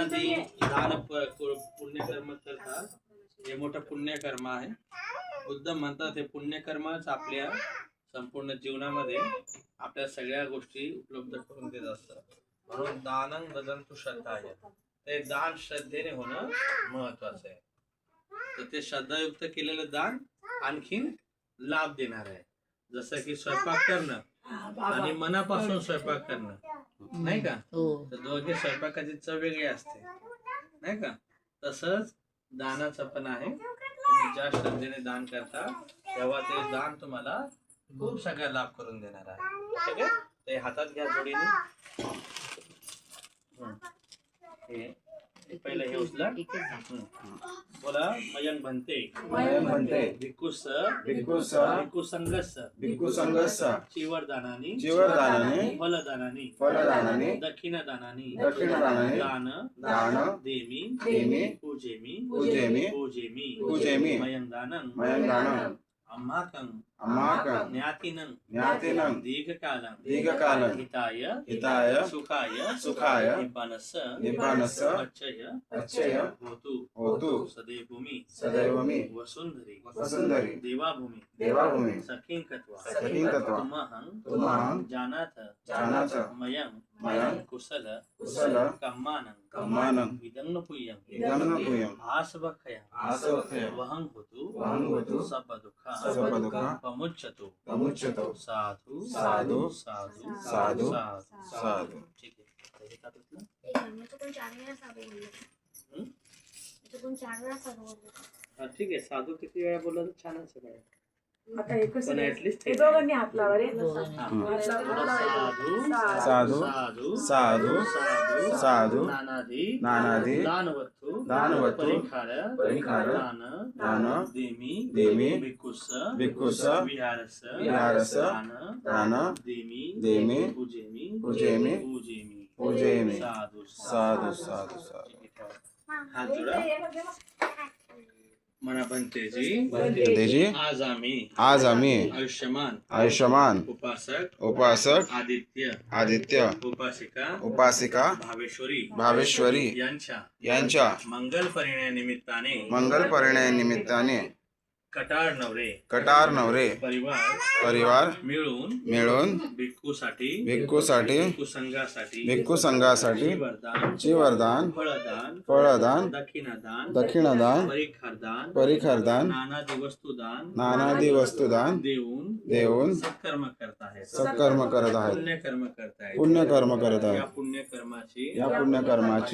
दानादी दान पुण्यकर्म करतात. हे मोठं पुण्यकर्म आहे. बुद्ध म्हणतात हे पुण्यकर्मच आपल्या संपूर्ण जीवनामध्ये आपल्या सगळ्या गोष्टी उपलब्ध करून देत असतात. म्हणून दानं ददन्तु श्रद्धाय, ते दान श्रद्धेने होणं महत्वाचं आहे. तर ते श्रद्धायुक्त केलेलं दान आणखीन लाभ देणार आहे. जसं की स्वयंपाक करणं आणि मनापासून स्वयंपाक करणं, नाही का? तर दोघे स्वयंपाकाची चव वेगळी असते, नाही का? तसंच दानाचं पण आहे. तुम्ही ज्या श्रद्धेने दान करता तेव्हा ते दान तुम्हाला खूप सगळा लाभ करून देणार आहे. ठीक आहे? ते हातात घ्या जोडीने. हे पहिलं हे उचला. बोला मयंक भन्ते भिक्खुस भिक्खुसंघस्स चिवरदानानि फलदानानि दक्षिणदानानि दान देमि पूजेमि मयंक दानं अम्माकं ज्ञातिनं दीर्घकालं हिताय सुखाय निब्बानस्स अच्छय होतु सदैवमि वसुंधरी देवाभूमि सखीं कृत्वा तुमहं जानाथ मयं कुशल कम्मानं इदं आसवखय वहं होतु सब दुःख पमुच्यतु साधु. ठीक आहे. ठीक आहे. साधू किती वेळा बोलला तर छान सगळं. आता एकच पण ऍटलीस्ट दोघांनी हात लावा रे. साधू नानादी दानवत्तु परिखार दान देमि भिक्खुस विहारस दान देमि पूजेमि साधु. हात जोडा. मना भन्तेजी आज आम्ही आयुष्यमान उपासक आदित्य उपासिका भावेश्वरी यांच्या मंगल परिणय निमित्ताने कटार नवरे परिवार मिळून भिक्खू संघासाठी चिवरदान फळदान दक्षिणदान परिखरदान नानादी वस्तुदान देऊन सत्कर्म करत आहेत. पुण्यकर्म करत आहेत. या पुण्यकर्माची